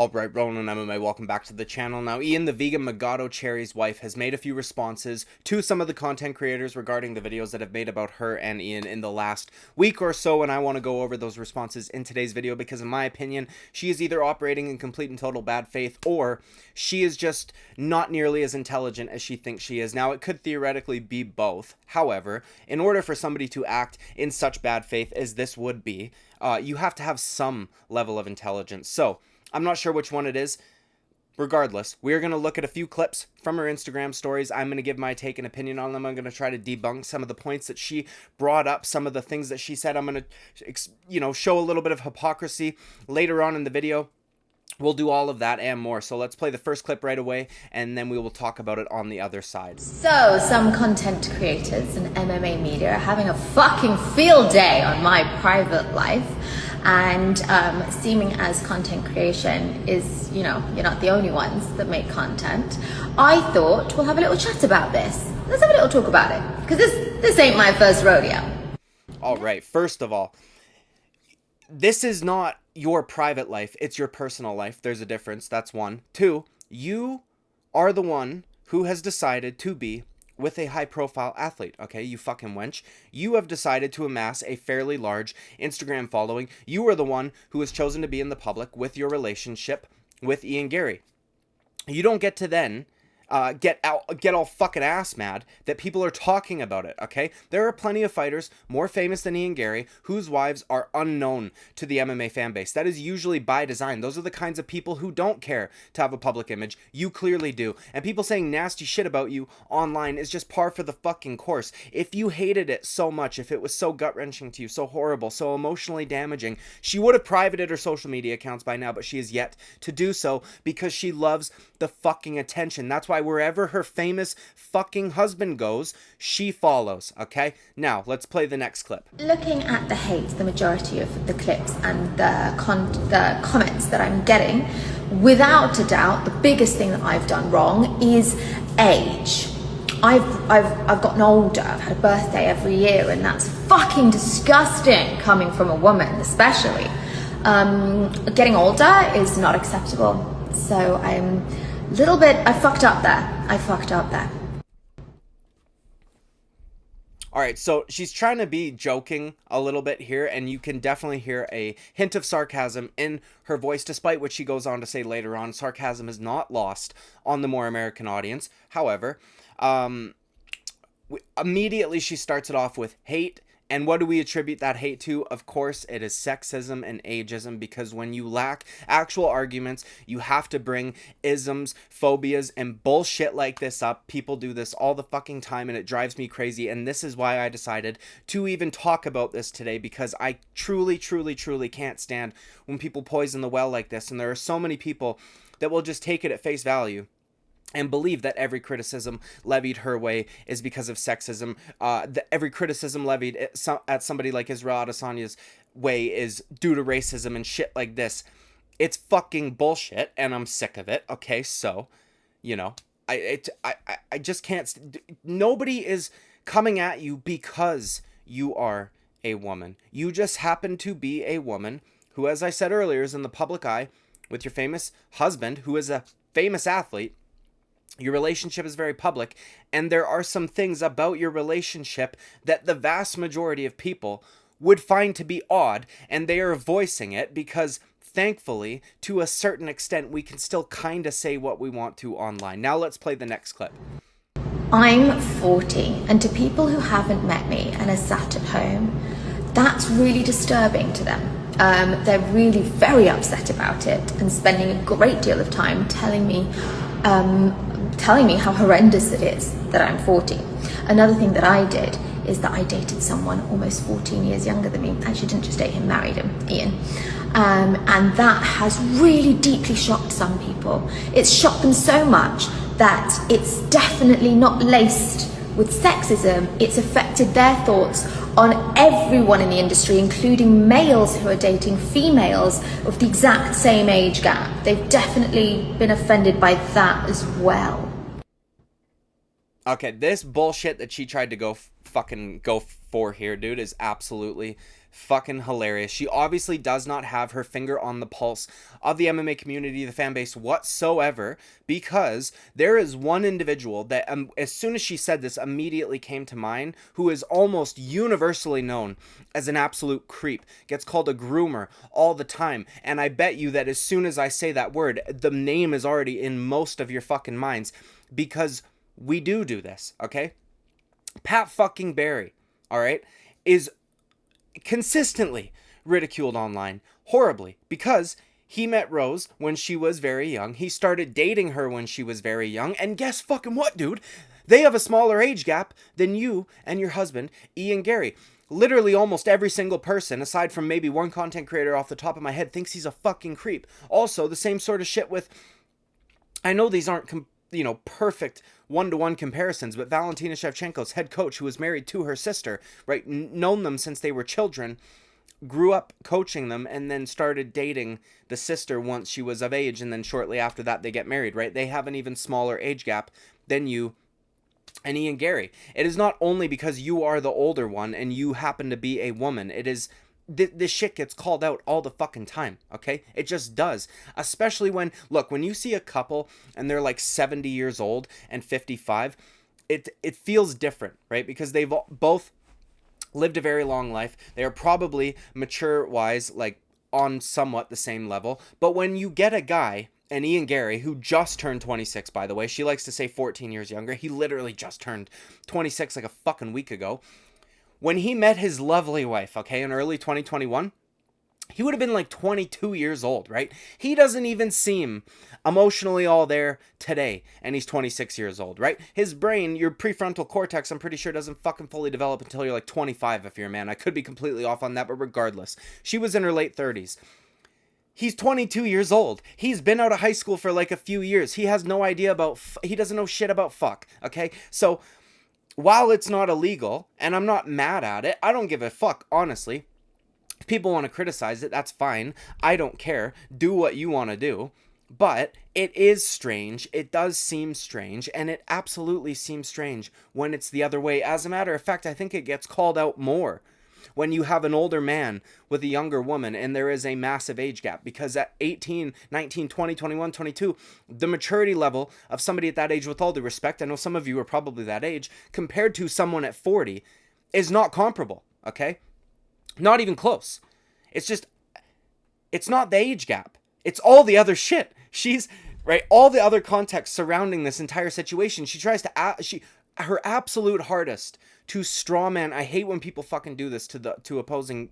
Alright, Ronan MMA, welcome back to the channel. Now, Ian, the vegan Magato Cherry's wife, has made a few responses to some of the content creators regarding the videos that have made about her and Ian in the last week or so, and I want to go over those responses in today's video because, in my opinion, she is either operating in complete and total bad faith, or she is just not nearly as intelligent as she thinks she is. Now, it could theoretically be both. However, in order for somebody to act in such bad faith as this would be, you have to have some level of intelligence. So, I'm not sure which one it is. Regardless, we're going to look at a few clips from her Instagram stories. I'm going to give my take and opinion on them. I'm going to try to debunk some of the points that she brought up, some of the things that she said. I'm going to, show a little bit of hypocrisy later on in the video. We'll do all of that and more. So let's play the first clip right away, and then we will talk about it on the other side. So, some content creators and MMA media are having a fucking field day on my private life. And seeming as content creation is, you're not the only ones that make content, I thought we'll have a little chat about this. Let's have a little talk about it, because this ain't my first rodeo. All right, first of all, this is not your private life, it's your personal life. There's a difference, that's one. Two, you are the one who has decided to be with a high-profile athlete, okay, you fucking wench. You have decided to amass a fairly large Instagram following. You are the one who has chosen to be in the public with your relationship with Ian Garry. You don't get to then get all fucking ass mad that people are talking about it, okay? There are plenty of fighters more famous than Ian Garry whose wives are unknown to the MMA fan base. That is usually by design. Those are the kinds of people who don't care to have a public image. You clearly do. And people saying nasty shit about you online is just par for the fucking course. If you hated it so much, if it was so gut-wrenching to you, so horrible, so emotionally damaging, she would have privated her social media accounts by now, but she has yet to do so because she loves the fucking attention. That's why wherever her famous fucking husband goes, she follows, okay? Now, let's play the next clip. Looking at the hate, the majority of the clips and the comments that I'm getting, without a doubt, the biggest thing that I've done wrong is age. I've gotten older. I've had a birthday every year, and that's fucking disgusting coming from a woman, especially. Getting older is not acceptable. So I'm a little bit, I fucked up there. Alright, so she's trying to be joking a little bit here, and you can definitely hear a hint of sarcasm in her voice, despite what she goes on to say later on. Sarcasm is not lost on the more American audience. However, immediately she starts it off with hate. And what do we attribute that hate to? Of course, it is sexism and ageism, because when you lack actual arguments, you have to bring isms, phobias, and bullshit like this up. People do this all the fucking time, and it drives me crazy. And this is why I decided to even talk about this today, because I truly, truly, truly can't stand when people poison the well like this. And there are so many people that will just take it at face value and believe that every criticism levied her way is because of sexism. Every criticism levied at somebody like Israel Adesanya's way is due to racism and shit like this. It's fucking bullshit, and I'm sick of it. Okay, so, I just can't. Nobody is coming at you because you are a woman. You just happen to be a woman who, as I said earlier, is in the public eye with your famous husband, who is a famous athlete. Your relationship is very public, and there are some things about your relationship that the vast majority of people would find to be odd, and they are voicing it because, thankfully, to a certain extent, we can still kind of say what we want to online. Now let's play the next clip. I'm 40, and to people who haven't met me and are sat at home, that's really disturbing to them. They're really very upset about it and spending a great deal of time telling me how horrendous it is that I'm 40. Another thing that I did is that I dated someone almost 14 years younger than me. Actually, didn't just date him, married him, Ian. And that has really deeply shocked some people. It's shocked them so much that it's definitely not laced with sexism. It's affected their thoughts on everyone in the industry, including males who are dating females of the exact same age gap. They've definitely been offended by that as well. Okay, this bullshit that she tried to go fucking go for here, dude, is absolutely fucking hilarious. She obviously does not have her finger on the pulse of the MMA community, the fan base whatsoever, because there is one individual that, as soon as she said this, immediately came to mind, who is almost universally known as an absolute creep, gets called a groomer all the time, and I bet you that as soon as I say that word, the name is already in most of your fucking minds, because we do this, okay? Pat fucking Barry, all right, is consistently ridiculed online horribly because he met Rose when she was very young. He started dating her when she was very young. And guess fucking what, dude? They have a smaller age gap than you and your husband, Ian Garry. Literally almost every single person, aside from maybe one content creator off the top of my head, thinks he's a fucking creep. Also, the same sort of shit with, I know these aren't perfect one-to-one comparisons, but Valentina Shevchenko's head coach, who was married to her sister, right, known them since they were children, grew up coaching them, and then started dating the sister once she was of age, and then shortly after that they get married, right? They have an even smaller age gap than you and Ian Garry. It is not only because you are the older one and you happen to be a woman. It is this shit gets called out all the fucking time, okay? It just does. Especially when you see a couple and they're like 70 years old and 55, it feels different, right? Because they've both lived a very long life. They are probably mature-wise, like, on somewhat the same level. But when you get a guy, and Ian Garry, who just turned 26, by the way, she likes to say 14 years younger. He literally just turned 26 like a fucking week ago. When he met his lovely wife, okay, in early 2021, he would have been like 22 years old, right? He doesn't even seem emotionally all there today, and he's 26 years old, right? His brain, your prefrontal cortex, I'm pretty sure doesn't fucking fully develop until you're like 25 if you're a man. I could be completely off on that, but regardless. She was in her late 30s. He's 22 years old. He's been out of high school for like a few years. He has no idea about, he doesn't know shit about fuck, okay? So, while it's not illegal, and I'm not mad at it, I don't give a fuck, honestly. If people want to criticize it, that's fine. I don't care. Do what you want to do. But it is strange. It does seem strange, and it absolutely seems strange when it's the other way. As a matter of fact, I think it gets called out more when you have an older man with a younger woman and there is a massive age gap, because at 18, 19, 20, 21, 22, the maturity level of somebody at that age, with all due respect, I know some of you are probably that age, compared to someone at 40 is not comparable, okay? Not even close. It's not the age gap. It's all the other shit. She's, right, all the other context surrounding this entire situation. She tries to, her absolute hardest to strawman. I hate when people fucking do this to opposing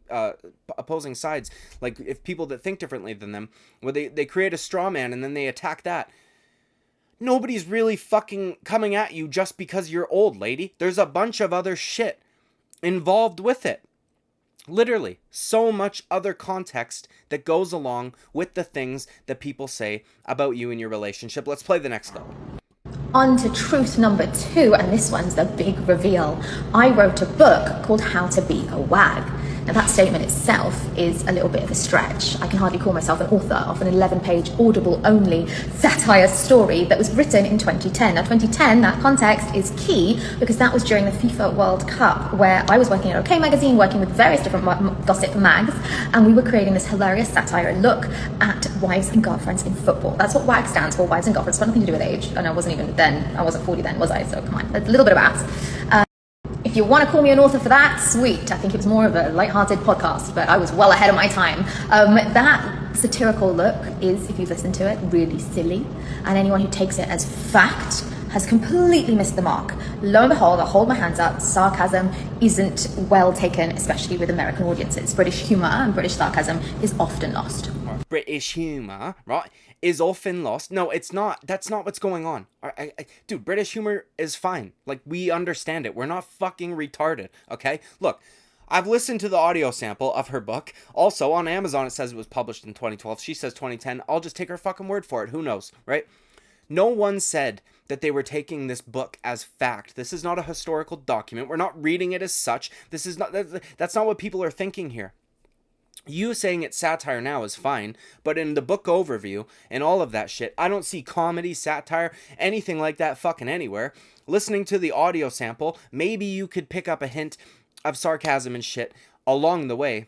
sides. Like, if people that think differently than them, where they create a strawman and then they attack that. Nobody's really fucking coming at you just because you're old, lady. There's a bunch of other shit involved with it. Literally, so much other context that goes along with the things that people say about you and your relationship. Let's play the next clip. On to truth number 2, and this one's the big reveal. I wrote a book called How to Be a Wag. Now that statement itself is a little bit of a stretch. I can hardly call myself an author of an 11-page Audible-only satire story that was written in 2010. Now 2010, that context is key because that was during the FIFA World Cup, where I was working at OK Magazine, working with various different gossip mags, and we were creating this hilarious satire look at wives and girlfriends in football. That's what WAG stands for, wives and girlfriends. It's got nothing to do with age, and I wasn't 40 then, was I? So come on, a little bit of maths. If you want to call me an author for that, sweet. I think it was more of a light-hearted podcast, but I was well ahead of my time. That satirical look is, if you've listened to it, really silly. And anyone who takes it as fact has completely missed the mark. Lo and behold, I hold my hands up, sarcasm isn't well taken, especially with American audiences. British humour and British sarcasm is often lost. British humour, right, is often lost. No, it's not. That's not what's going on. Dude, British humor is fine. Like, we understand it. We're not fucking retarded, okay? Look, I've listened to the audio sample of her book. Also, on Amazon, it says it was published in 2012. She says 2010. I'll just take her fucking word for it. Who knows, right? No one said that they were taking this book as fact. This is not a historical document. We're not reading it as such. This is not. That's not what people are thinking here. You saying it's satire now is fine, but in the book overview and all of that shit, I don't see comedy, satire, anything like that fucking anywhere. Listening to the audio sample, maybe you could pick up a hint of sarcasm and shit along the way.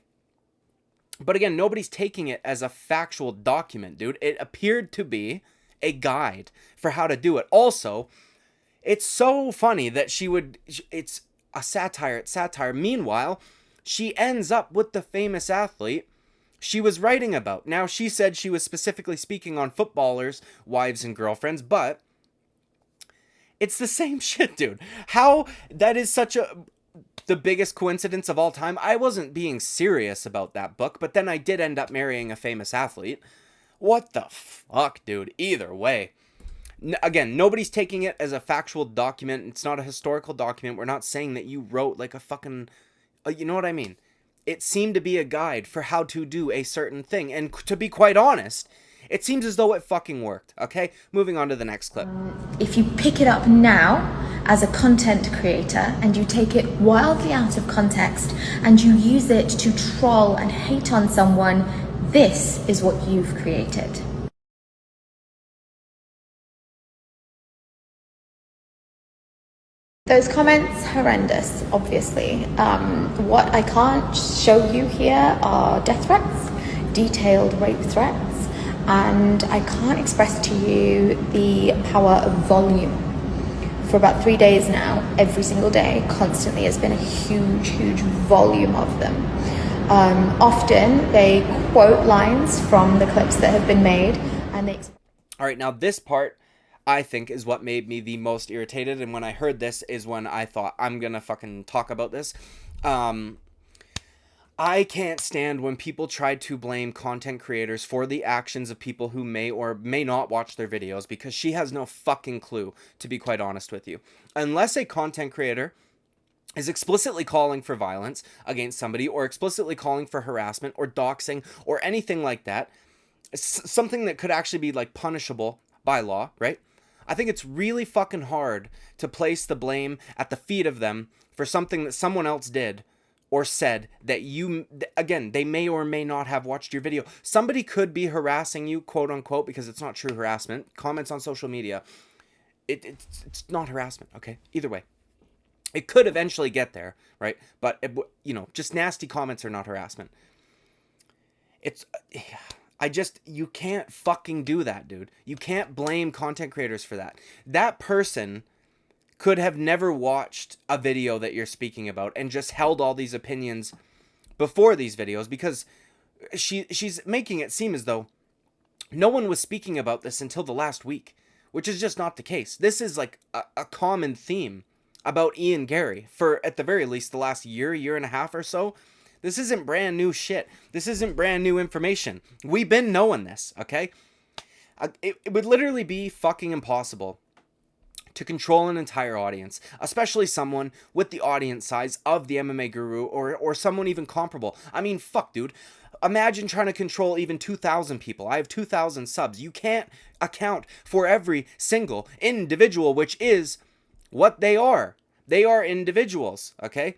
But again, nobody's taking it as a factual document, dude. It appeared to be a guide for how to do it. Also, it's so funny that it's a satire, it's satire. Meanwhile, she ends up with the famous athlete she was writing about. Now, she said she was specifically speaking on footballers, wives, and girlfriends, but it's the same shit, dude. How that is the biggest coincidence of all time. I wasn't being serious about that book, but then I did end up marrying a famous athlete. What the fuck, dude? Either way. Again, nobody's taking it as a factual document. It's not a historical document. We're not saying that you wrote like a fucking... you know what I mean? It seemed to be a guide for how to do a certain thing. And to be quite honest, it seems as though it fucking worked. Okay? Moving on to the next clip. If you pick it up now as a content creator and you take it wildly out of context and you use it to troll and hate on someone, this is what you've created. Those comments, horrendous, obviously. What I can't show you here are death threats, detailed rape threats, and I can't express to you the power of volume. For about 3 days now, every single day, constantly, has been a huge, huge volume of them. Often, they quote lines from the clips that have been made, and they... All right, now this part, I think, is what made me the most irritated, and when I heard this is when I thought, I'm gonna fucking talk about this. I can't stand when people try to blame content creators for the actions of people who may or may not watch their videos, because she has no fucking clue, to be quite honest with you. Unless a content creator is explicitly calling for violence against somebody, or explicitly calling for harassment or doxing or anything like that, something that could actually be like punishable by law, right? I think it's really fucking hard to place the blame at the feet of them for something that someone else did or said that again, they may or may not have watched your video. Somebody could be harassing you, quote unquote, because it's not true harassment. Comments on social media, it's not harassment, okay? Either way. It could eventually get there, right? But, just nasty comments are not harassment. You can't fucking do that, dude. You can't blame content creators for that. That person could have never watched a video that you're speaking about and just held all these opinions before these videos, because she's making it seem as though no one was speaking about this until the last week, which is just not the case. This is like a common theme about Ian Garry for, at the very least, the last year and a half or so. This isn't brand new shit. This isn't brand new information. We've been knowing this, okay? It would literally be fucking impossible to control an entire audience, especially someone with the audience size of the MMA Guru, or someone even comparable. I mean, fuck, dude. Imagine trying to control even 2,000 people. I have 2,000 subs. You can't account for every single individual, which is what they are. They are individuals, okay?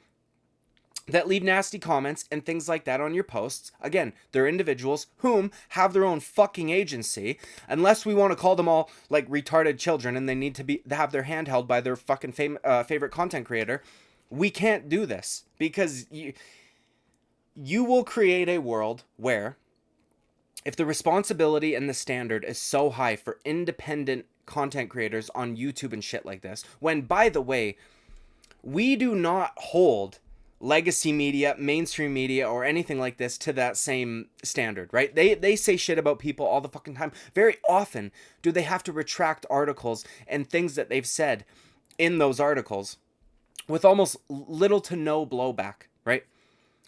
That leave nasty comments and things like that on your posts. Again, they're individuals whom have their own fucking agency, unless we want to call them all like retarded children and they need to have their hand held by their fucking favorite content creator. We can't do this, because you will create a world where, if the responsibility and the standard is so high for independent content creators on YouTube and shit like this, when, by the way, we do not hold legacy media, mainstream media, or anything like this to that same standard, right? They say shit about people all the fucking time. Very often do they have to retract articles and things that they've said in those articles with almost little to no blowback, right?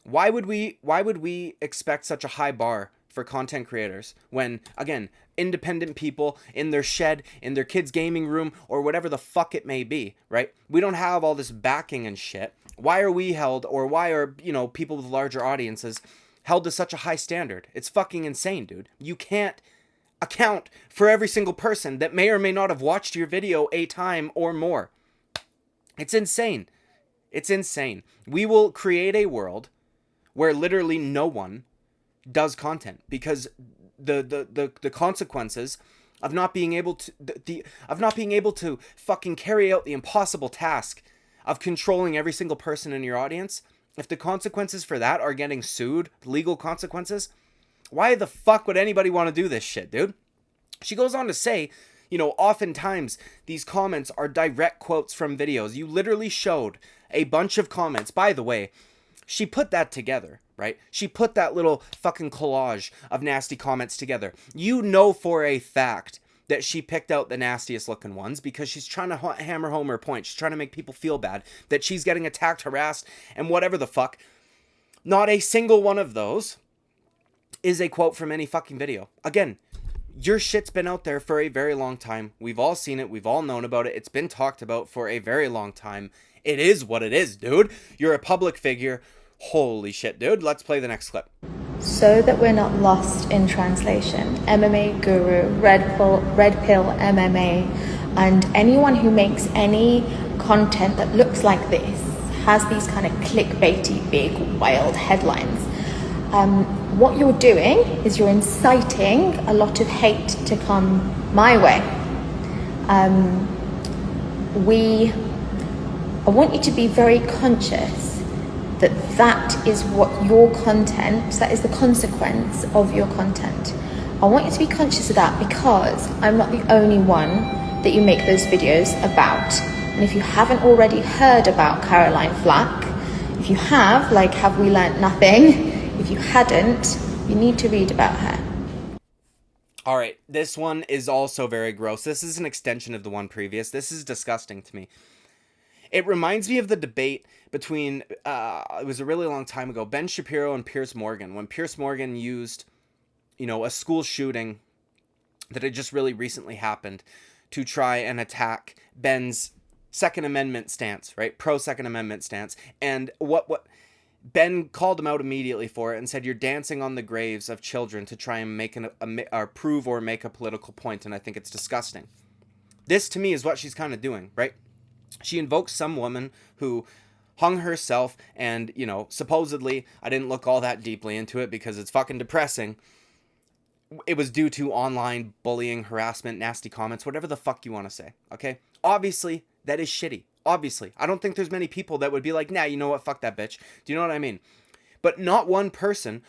Why would we expect such a high bar for content creators when, again, independent people in their shed, in their kids' gaming room, or whatever the fuck it may be, right? We don't have all this backing and shit. Why are we held, or why are, people with larger audiences held to such a high standard? It's fucking insane, dude. You can't account for every single person that may or may not have watched your video a time or more. It's insane. It's insane. We will create a world where literally no one does content, because the consequences of not being able to fucking carry out the impossible task of controlling every single person in your audience, if the consequences for that are getting sued, legal consequences, why the fuck would anybody want to do this shit, dude? She goes on to say, you know, oftentimes these comments are direct quotes from videos. You literally showed a bunch of comments. By the way, she put that together, right? She put that little fucking collage of nasty comments together. You know for a fact that she picked out the nastiest looking ones because she's trying to hammer home her point. She's trying to make people feel bad that she's getting attacked, harassed, and whatever the fuck. Not a single one of those is a quote from any fucking video. Again, your shit's been out there for a very long time. We've all seen it. We've all known about it. It's been talked about for a very long time. It is what it is, dude. You're a public figure. Holy shit, dude. Let's play the next clip. So that we're not lost in translation, MMA Guru, Red Pill MMA, and anyone who makes any content that looks like this has these kind of clickbaity, big, wild headlines. What you're doing is you're inciting a lot of hate to come my way. I want you to be very conscious that that is what your content, that is the consequence of your content. I want you to be conscious of that because I'm not the only one that you make those videos about. And if you haven't already heard about Caroline Flack, if you have, like, have we learnt nothing? If you hadn't, you need to read about her. All right, this one is also very gross. This is an extension of the one previous. This is disgusting to me. It reminds me of the debate between, it was a really long time ago, Ben Shapiro and Piers Morgan. When Piers Morgan used, you know, a school shooting that had just really recently happened to try and attack Ben's Second Amendment stance, right? Pro-Second Amendment stance. And what Ben called him out immediately for it and said, you're dancing on the graves of children to try and make or prove or make a political point. And I think it's disgusting. This, to me, is what she's kind of doing, right? She invokes some woman who hung herself and, you know, supposedly, I didn't look all that deeply into it because it's fucking depressing. It was due to online bullying, harassment, nasty comments, whatever the fuck you want to say, okay? Obviously, that is shitty. Obviously. I don't think there's many people that would be like, nah, you know what, fuck that bitch. Do you know what I mean? But no one person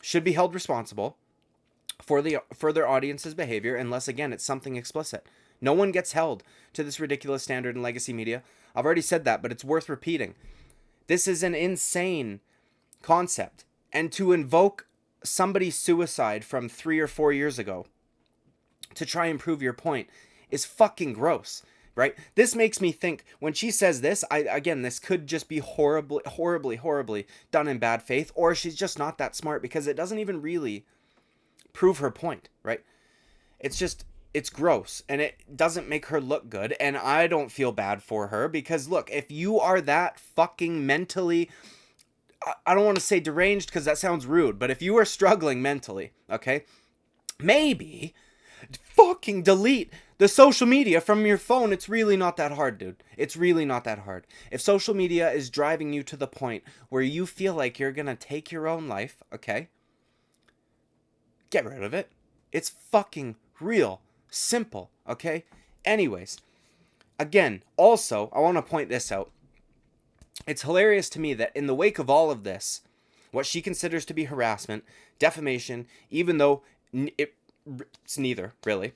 should be held responsible for their audience's behavior unless, again, it's something explicit. No one gets held to this ridiculous standard in legacy media. I've already said that, but it's worth repeating. This is an insane concept. And to invoke somebody's suicide from 3 or 4 years ago to try and prove your point is fucking gross, right? This makes me think, when she says this, this could just be horribly done in bad faith, or she's just not that smart because it doesn't even really prove her point, right? It's gross, and it doesn't make her look good, and I don't feel bad for her because, look, if you are that fucking mentally, I don't want to say deranged because that sounds rude, but if you are struggling mentally, okay, maybe fucking delete the social media from your phone. It's really not that hard, dude. It's really not that hard. If social media is driving you to the point where you feel like you're gonna take your own life, okay, get rid of it. It's fucking real simple, okay? Anyways, again, also, I want to point this out. It's hilarious to me that in the wake of all of this, what she considers to be harassment, defamation, even though it's neither, really,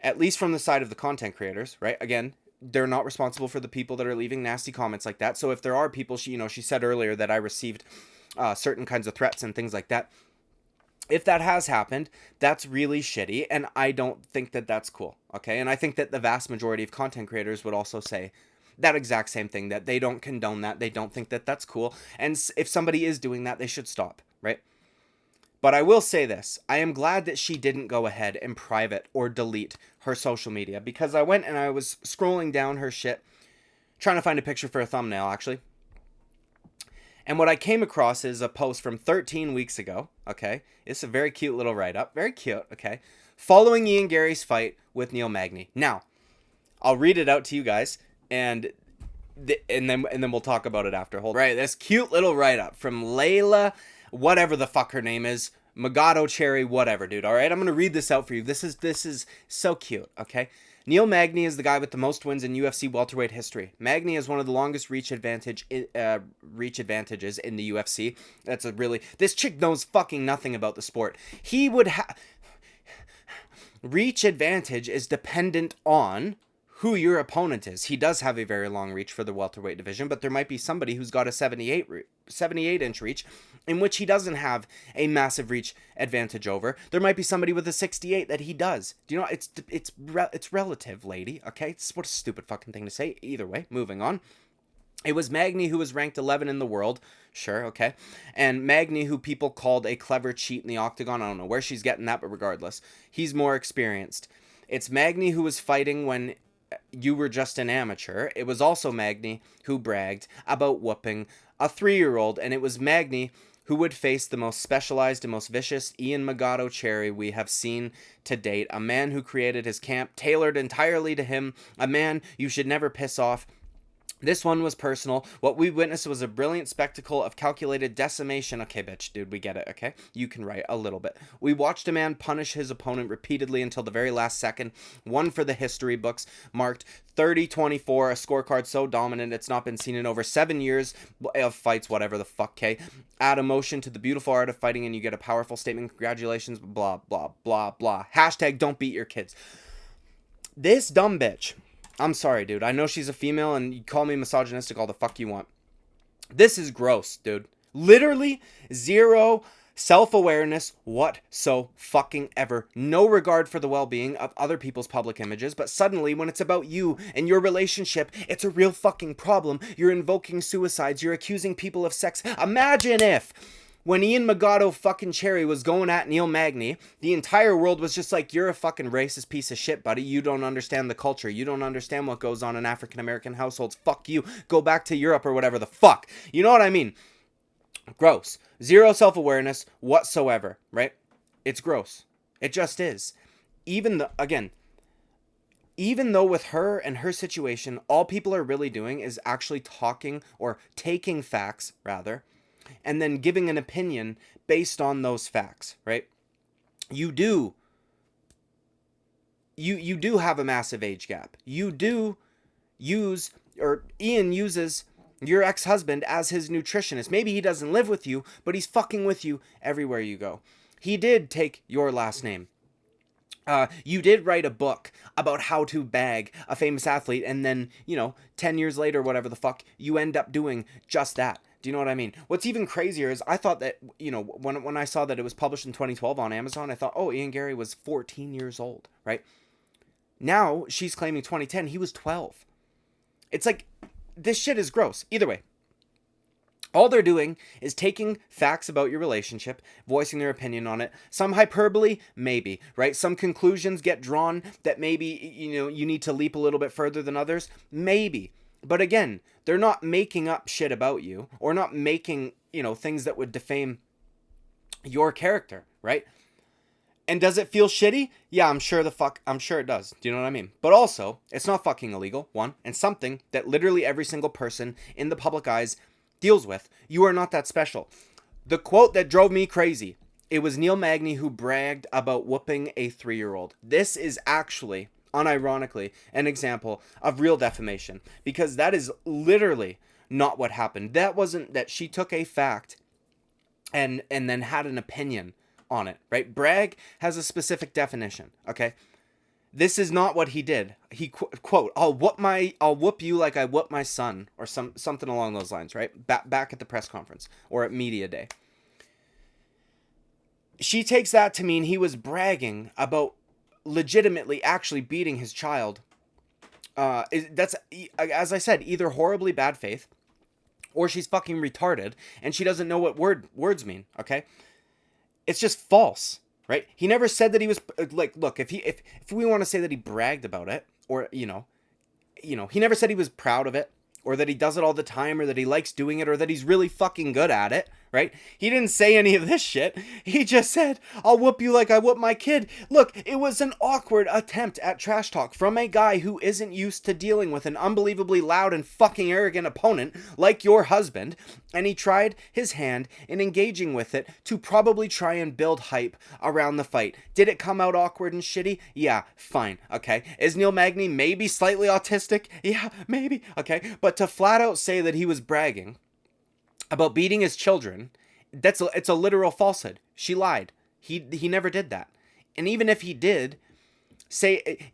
at least from the side of the content creators, right? Again, they're not responsible for the people that are leaving nasty comments like that. So if there are people, she said earlier that I received certain kinds of threats and things like that. If that has happened, that's really shitty, and I don't think that that's cool, okay? And I think that the vast majority of content creators would also say that exact same thing, that they don't condone that, they don't think that that's cool, and if somebody is doing that, they should stop, right? But I will say this, I am glad that she didn't go ahead and private or delete her social media, because I went and I was scrolling down her shit, trying to find a picture for a thumbnail, actually. And what I came across is a post from 13 weeks ago, okay? It's a very cute little write-up. Very cute, okay? Following Ian Garry's fight with Neil Magny. Now, I'll read it out to you guys, and And then we'll talk about it after. Hold right, this cute little write-up from Layla, whatever the fuck her name is, Magato Cherry, whatever, dude. All right, I'm gonna read this out for you. This is so cute. Okay, Neil Magny is the guy with the most wins in UFC welterweight history. Magny has one of the longest reach advantages in the UFC. That's a really, this chick knows fucking nothing about the sport. He would have reach advantage is dependent on who your opponent is. He does have a very long reach for the welterweight division, but there might be somebody who's got a 78-inch reach in which he doesn't have a massive reach advantage over. There might be somebody with a 68 that he does. Do you know, it's relative, lady, okay? It's what a stupid fucking thing to say. Either way, moving on. It was Magny who was ranked 11 in the world. Sure, okay. And Magny, who people called a clever cheat in the octagon. I don't know where she's getting that, but regardless, he's more experienced. It's Magny who was fighting when you were just an amateur. It was also Magny who bragged about whooping a 3-year-old, and it was Magny who would face the most specialized and most vicious Ian Magato Cherry we have seen to date. A man who created his camp tailored entirely to him. A man you should never piss off. This one was personal. What we witnessed was a brilliant spectacle of calculated decimation. Okay, bitch, dude, we get it, okay? You can write a little bit. We watched a man punish his opponent repeatedly until the very last second. One for the history books, marked 30-24, a scorecard so dominant it's not been seen in over 7 years of fights, whatever the fuck, okay? Add emotion to the beautiful art of fighting and you get a powerful statement. Congratulations, blah, blah, blah, blah. Hashtag don't beat your kids. This dumb bitch... I'm sorry, dude. I know she's a female and you call me misogynistic all the fuck you want. This is gross, dude. Literally zero self-awareness whatsoever. No regard for the well-being of other people's public images, but suddenly when it's about you and your relationship, it's a real fucking problem. You're invoking suicides. You're accusing people of sex. Imagine if... when Ian Magato fucking Cherry was going at Neil Magny, the entire world was just like, you're a fucking racist piece of shit, buddy. You don't understand the culture. You don't understand what goes on in African-American households. Fuck you. Go back to Europe or whatever the fuck. You know what I mean? Gross. Zero self-awareness whatsoever, right? It's gross. It just is. Even though with her and her situation, all people are really doing is actually talking or taking facts, rather, and then giving an opinion based on those facts, right? You do have a massive age gap. You do use, or Ian uses your ex-husband as his nutritionist. Maybe he doesn't live with you, but he's fucking with you everywhere you go. He did take your last name. You did write a book about how to bag a famous athlete, and then, 10 years later, whatever the fuck, you end up doing just that. Do you know what I mean? What's even crazier is I thought that, when I saw that it was published in 2012 on Amazon, I thought, oh, Ian Garry was 14 years old, right? Now, she's claiming 2010, he was 12. It's like, this shit is gross. Either way. All they're doing is taking facts about your relationship, voicing their opinion on it. Some hyperbole, maybe, right? Some conclusions get drawn that maybe, you need to leap a little bit further than others, maybe. But again, they're not making up shit about you or not making, things that would defame your character, right? And does it feel shitty? Yeah, I'm sure it does. Do you know what I mean? But also, it's not fucking illegal, one, and something that literally every single person in the public eyes deals with. You are not that special. The quote that drove me crazy, it was Neil Magny who bragged about whooping a 3-year-old. This is actually, unironically, an example of real defamation, because that is literally not what happened. That wasn't that she took a fact and then had an opinion on it, right? Brag has a specific definition, okay? This is not what he did. He quote, I'll whoop you like I whoop my son, or something along those lines, right? Back at the press conference or at media day. She takes that to mean he was bragging about legitimately actually beating his child. That's, as I said, either horribly bad faith or she's fucking retarded and she doesn't know what words mean, okay? It's just false, right? He never said that he was, like, look, if we want to say that he bragged about it, or, he never said he was proud of it, or that he does it all the time, or that he likes doing it, or that he's really fucking good at it, right? He didn't say any of this shit. He just said, I'll whoop you like I whoop my kid. Look, it was an awkward attempt at trash talk from a guy who isn't used to dealing with an unbelievably loud and fucking arrogant opponent like your husband, and he tried his hand in engaging with it to probably try and build hype around the fight. Did it come out awkward and shitty? Yeah, fine, okay. Is Neil Magny maybe slightly autistic? Yeah, maybe, okay. But to flat out say that he was bragging about beating his children, it's a literal falsehood. She lied. He never did that. And even if he did,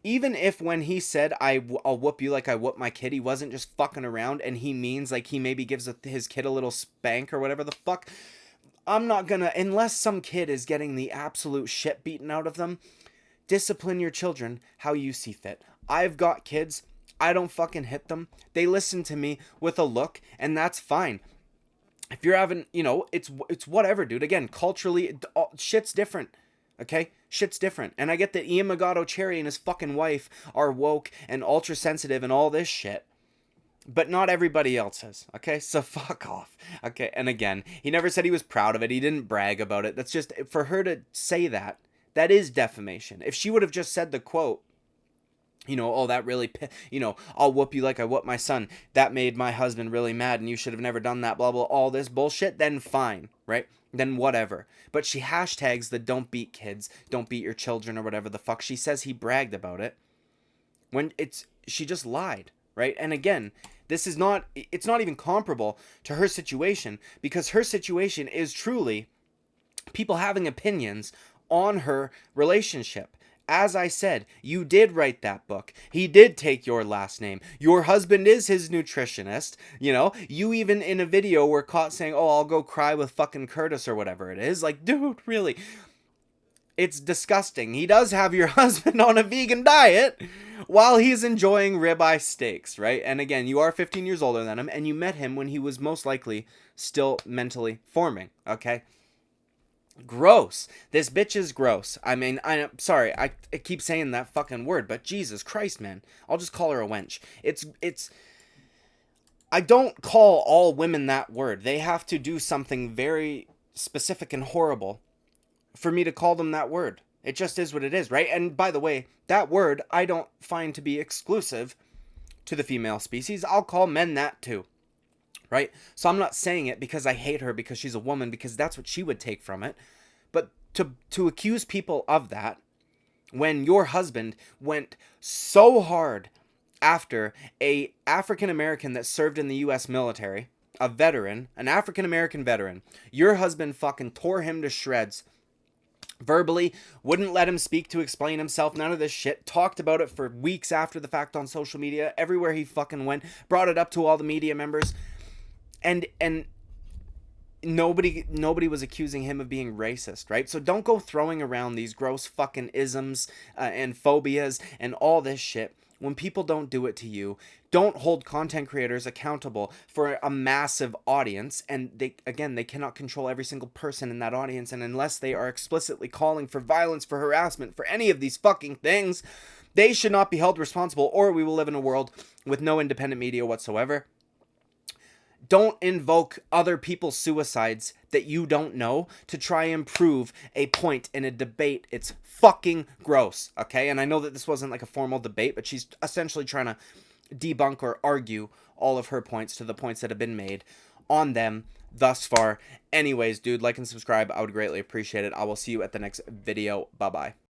even if when he said I'll whoop you like I whoop my kid, he wasn't just fucking around and he means like he maybe gives his kid a little spank or whatever the fuck, I'm not gonna, unless some kid is getting the absolute shit beaten out of them, discipline your children how you see fit. I've got kids. I don't fucking hit them. They listen to me with a look, and that's fine. If you're having, it's whatever, dude. Again, culturally, shit's different. Okay? Shit's different. And I get that Ian Magato Cherry and his fucking wife are woke and ultra sensitive and all this shit. But not everybody else is. Okay? So fuck off. Okay? And again, he never said he was proud of it. He didn't brag about it. That's just, for her to say that is defamation. If she would have just said the quote, oh, that really, I'll whoop you like I whoop my son. That made my husband really mad and you should have never done that, blah, blah, all this bullshit, then fine, right? Then whatever. But she hashtags the don't beat kids, don't beat your children or whatever the fuck. She says he bragged about it when she just lied, right? And again, it's not even comparable to her situation because her situation is truly people having opinions on her relationship. As I said, you did write that book. He did take your last name. Your husband is his nutritionist. You even in a video were caught saying, oh, I'll go cry with fucking Curtis or whatever it is. Like, dude, really? It's disgusting. He does have your husband on a vegan diet while he's enjoying ribeye steaks, right? And again, you are 15 years older than him, and you met him when he was most likely still mentally forming, okay? Gross. This bitch is gross. I mean, I'm sorry, I keep saying that fucking word, but Jesus Christ, man. I'll just call her a wench. I don't call all women that word. They have to do something very specific and horrible for me to call them that word. It just is what it is, right? And by the way, that word I don't find to be exclusive to the female species. I'll call men that too. Right? So I'm not saying it because I hate her because she's a woman, because that's what she would take from it. But to accuse people of that when your husband went so hard after a African American that served in the US military, a veteran, an African American veteran, your husband fucking tore him to shreds. Verbally, wouldn't let him speak to explain himself, none of this shit, talked about it for weeks after the fact on social media, everywhere he fucking went, brought it up to all the media members. And nobody was accusing him of being racist, right? So don't go throwing around these gross fucking isms and phobias and all this shit when people don't do it to you. Don't hold content creators accountable for a massive audience, and they cannot control every single person in that audience, and unless they are explicitly calling for violence, for harassment, for any of these fucking things, they should not be held responsible, or we will live in a world with no independent media whatsoever. Don't invoke other people's suicides that you don't know to try and prove a point in a debate. It's fucking gross, okay? And I know that this wasn't like a formal debate, but she's essentially trying to debunk or argue all of her points to the points that have been made on them thus far. Anyways, dude, like and subscribe. I would greatly appreciate it. I will see you at the next video. Bye-bye.